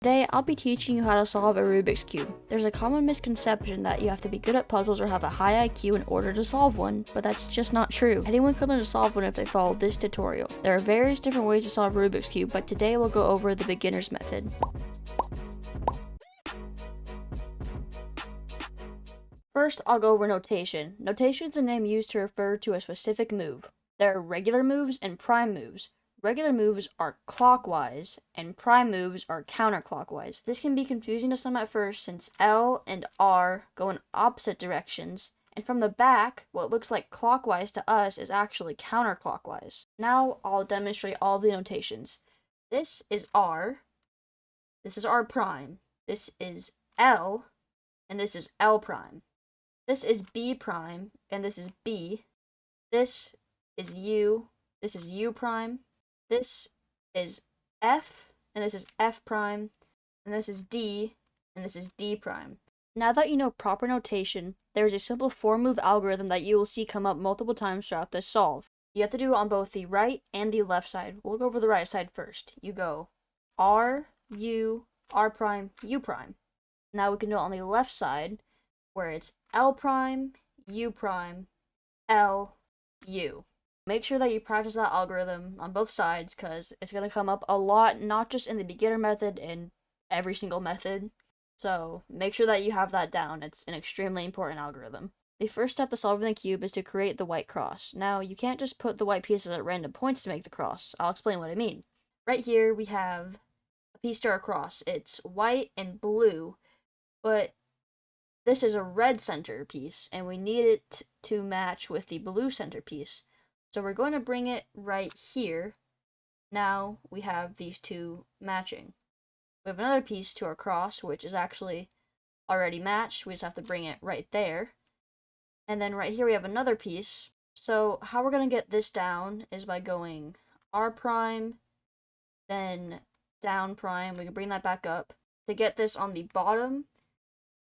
Today, I'll be teaching you how to solve a Rubik's Cube. There's a common misconception that you have to be good at puzzles or have a high IQ in order to solve one, but that's just not true. Anyone can learn to solve one if they follow this tutorial. There are various different ways to solve Rubik's Cube, but today we'll go over the beginner's method. First, I'll go over notation. Notation is a name used to refer to a specific move. There are regular moves and prime moves. Regular moves are clockwise, and prime moves are counterclockwise. This can be confusing to some at first since L and R go in opposite directions, and from the back, what looks like clockwise to us is actually counterclockwise. Now I'll demonstrate all the notations. This is R, this is R prime, this is L, and this is L prime. This is B prime, and this is B. This is U, this is U prime. This is F, and this is F prime, and this is D, and this is D prime. Now that you know proper notation, there is a simple 4-move algorithm that you will see come up multiple times throughout this solve. You have to do it on both the right and the left side. We'll go over the right side first. You go R, U, R prime, U prime. Now we can do it on the left side, where it's L prime, U prime, L, U. Make sure that you practice that algorithm on both sides because it's going to come up a lot, not just in the beginner method, in every single method. So make sure that you have that down. It's an extremely important algorithm. The first step to solving the cube is to create the white cross. Now, you can't just put the white pieces at random points to make the cross. I'll explain what I mean. Right here, we have a piece to our cross. It's white and blue, but this is a red centerpiece, and we need it to match with the blue centerpiece. So we're going to bring it right here. Now we have these two matching. We have another piece to our cross, which is actually already matched. We just have to bring it right there. And then right here we have another piece. So how we're going to get this down is by going R prime, then down prime. We can bring that back up. To get this on the bottom,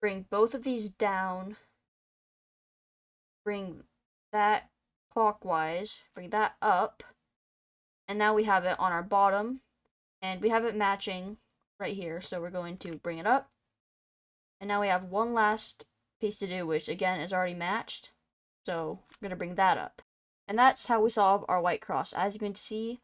bring both of these down, bring that clockwise, bring that up, and now we have it on our bottom, and we have it matching right here, so we're going to bring it up, and now we have one last piece to do, which again is already matched, so we're going to bring that up. And that's how we solve our white cross. As you can see,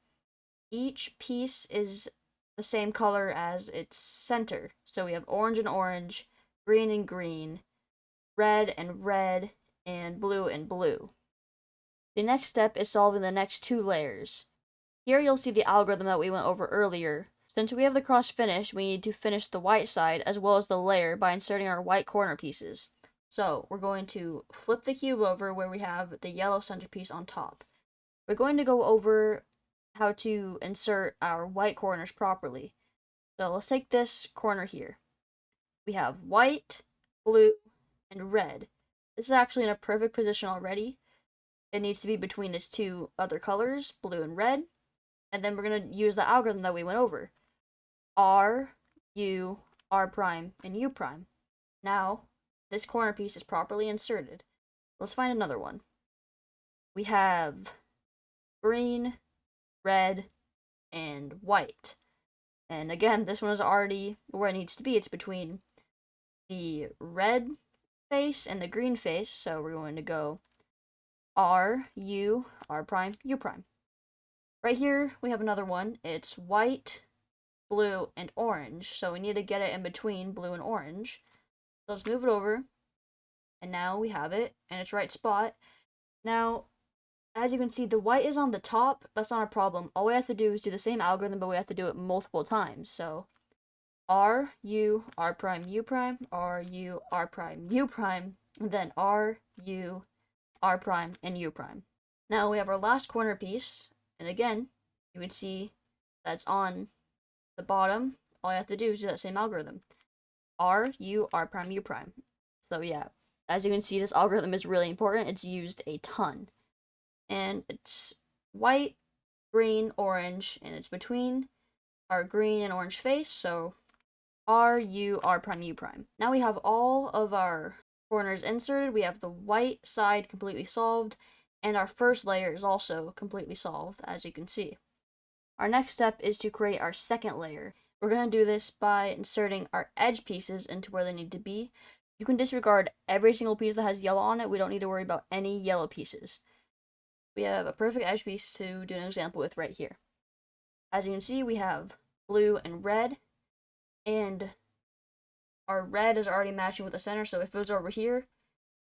each piece is the same color as its center, so we have orange and orange, green and green, red and red, and blue and blue. The next step is solving the next two layers. Here you'll see the algorithm that we went over earlier. Since we have the cross finished, we need to finish the white side as well as the layer by inserting our white corner pieces. So we're going to flip the cube over where we have the yellow centerpiece on top. We're going to go over how to insert our white corners properly. So let's take this corner here. We have white, blue, and red. This is actually in a perfect position already. It needs to be between its two other colors, blue and red. And then we're going to use the algorithm that we went over. R, U, R prime, and U prime. Now, this corner piece is properly inserted. Let's find another one. We have green, red, and white. And again, this one is already where it needs to be. It's between the red face and the green face. So we're going to go R, U, R prime, U prime. Right here, we have another one. It's white, blue, and orange. So we need to get it in between blue and orange. So let's move it over. And now we have it in its right spot. Now, as you can see, the white is on the top. That's not a problem. All we have to do is do the same algorithm, but we have to do it multiple times. So R, U, R prime, U prime, R, U, R prime, U prime, and then R, U, R prime, and U prime. Now we have our last corner piece, and again, you can see that's on the bottom. All you have to do is do that same algorithm. R, U, R prime, U prime. So yeah, as you can see, this algorithm is really important. It's used a ton. And it's white, green, orange, and it's between our green and orange face, so R, U, R prime, U prime. Now we have all of our corners inserted. We have the white side completely solved, and our first layer is also completely solved, as you can see. Our next step is to create our second layer. We're going to do this by inserting our edge pieces into where they need to be. You can disregard every single piece that has yellow on it. We don't need to worry about any yellow pieces. We have a perfect edge piece to do an example with right here. As you can see, we have blue and red, and our red is already matching with the center, so if it was over here,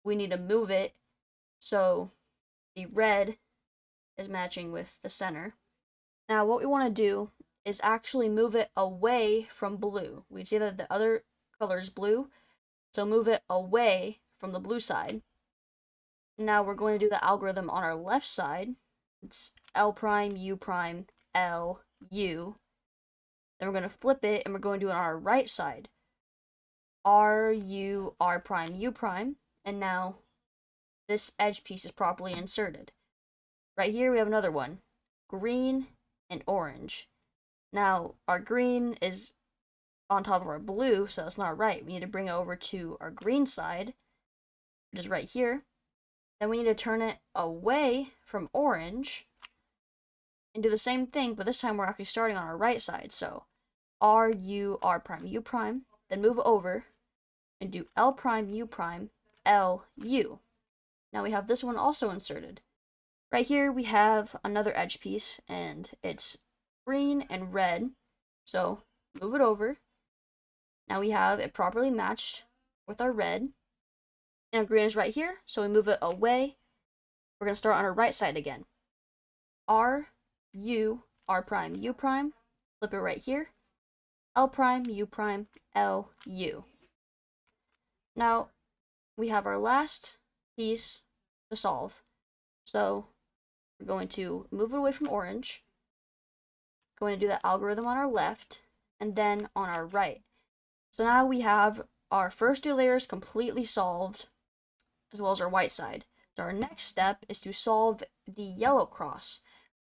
we need to move it so the red is matching with the center. Now what we want to do is actually move it away from blue. We see that the other color is blue, so move it away from the blue side. Now we're going to do the algorithm on our left side. It's L prime, U prime, L, U. Then we're going to flip it, and we're going to do it on our right side. R, U, R prime, U prime. And now this edge piece is properly inserted. Right here we have another one. Green and orange. Now, our green is on top of our blue, so that's not right. We need to bring it over to our green side, which is right here. Then we need to turn it away from orange and do the same thing, but this time we're actually starting on our right side. So R, U, R prime, U prime. Then move over and do L prime, U prime, L, U. Now we have this one also inserted. Right here we have another edge piece, and it's green and red. So move it over. Now we have it properly matched with our red. And our green is right here, so we move it away. We're going to start on our right side again. R, U, R prime, U prime. Flip it right here. L prime, U prime, L, U. Now we have our last piece to solve. So we're going to move it away from orange. Going to do the algorithm on our left, and then on our right. So now we have our first two layers completely solved, as well as our white side. So our next step is to solve the yellow cross.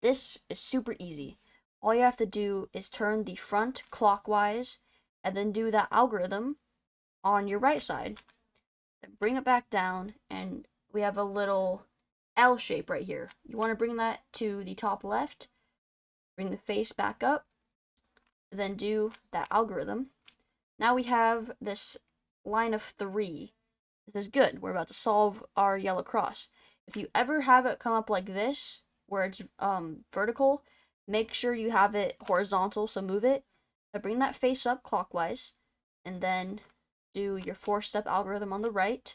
This is super easy. All you have to do is turn the front clockwise, and then do that algorithm on your right side. Then bring it back down, and we have a little L shape right here. You want to bring that to the top left, bring the face back up, then do that algorithm. Now we have this line of 3. This is good. We're about to solve our yellow cross. If you ever have it come up like this, where it's vertical, make sure you have it horizontal, so move it. Now bring that face up clockwise, and then do your 4-step algorithm on the right,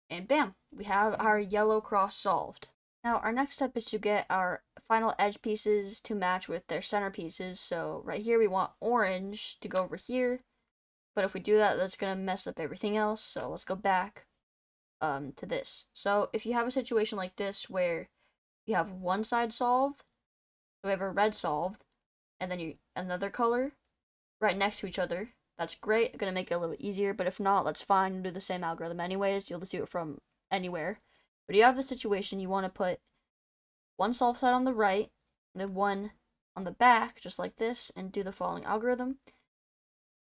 and bam, we have our yellow cross solved. Now our next step is to get our final edge pieces to match with their center pieces. So right here we want orange to go over here, but if we do that, that's going to mess up everything else. So let's go back to this. So if you have a situation like this where you have one side solved, so we have a red solved, and then another color right next to each other, that's great. Going to make it a little easier, but if not, that's fine. Do the same algorithm anyways. You'll just do it from anywhere. But you have the situation, you want to put one solved side on the right, and then one on the back, just like this, and do the following algorithm.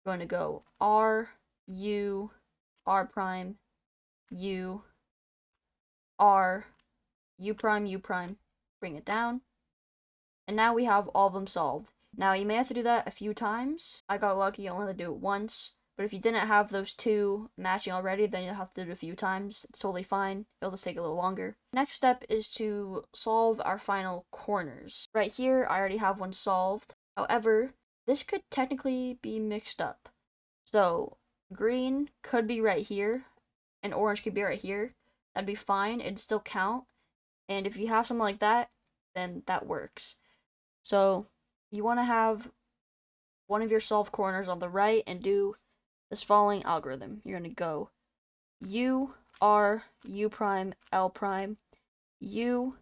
We're going to go R, U, R prime, U, R, U prime, U prime. Bring it down. And now we have all of them solved. Now you may have to do that a few times. I got lucky, I only had to do it once. But if you didn't have those two matching already, then you'll have to do it a few times. It's totally fine. It'll just take a little longer. Next step is to solve our final corners. Right here, I already have one solved. However, this could technically be mixed up. So green could be right here, and orange could be right here. That'd be fine. It'd still count. And if you have something like that, then that works. So you want to have one of your solved corners on the right and do this following algorithm. You're going to go U, R, U prime, L prime, U,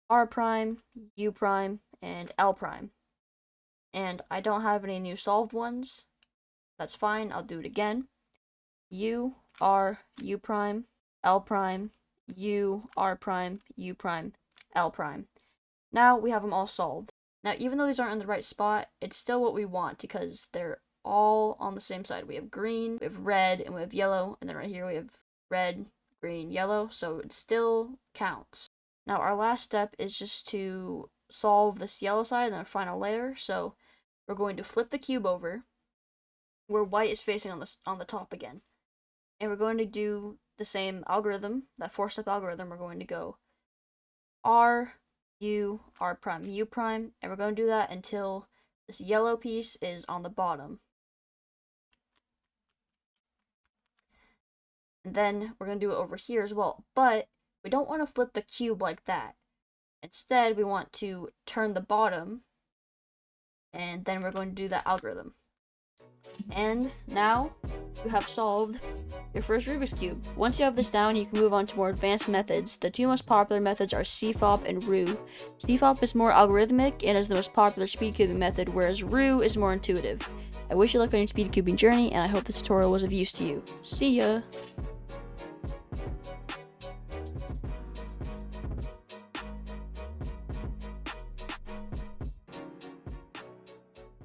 R prime, U prime, and L prime. And I don't have any new solved ones. That's fine. I'll do it again. U, R, U prime, L prime, U, R prime, U prime, L prime. Now we have them all solved. Now, even though these aren't in the right spot, it's still what we want because they're all on the same side. We have green, we have red, and we have yellow, and then right here we have red, green, yellow, so it still counts. Now, our last step is just to solve this yellow side and then a final layer. So we're going to flip the cube over where white is facing on the top again. And we're going to do the same algorithm, that 4-step algorithm. We're going to go R, U, R prime, U prime, and we're going to do that until this yellow piece is on the bottom. And then we're going to do it over here as well, but we don't want to flip the cube like that. Instead, we want to turn the bottom, and then we're going to do that algorithm. And now you have solved your first Rubik's Cube. Once you have this down, you can move on to more advanced methods. The two most popular methods are CFOP and RU. CFOP is more algorithmic and is the most popular speed cubing method, whereas RU is more intuitive. I wish you luck on your speed cubing journey, and I hope this tutorial was of use to you. See ya!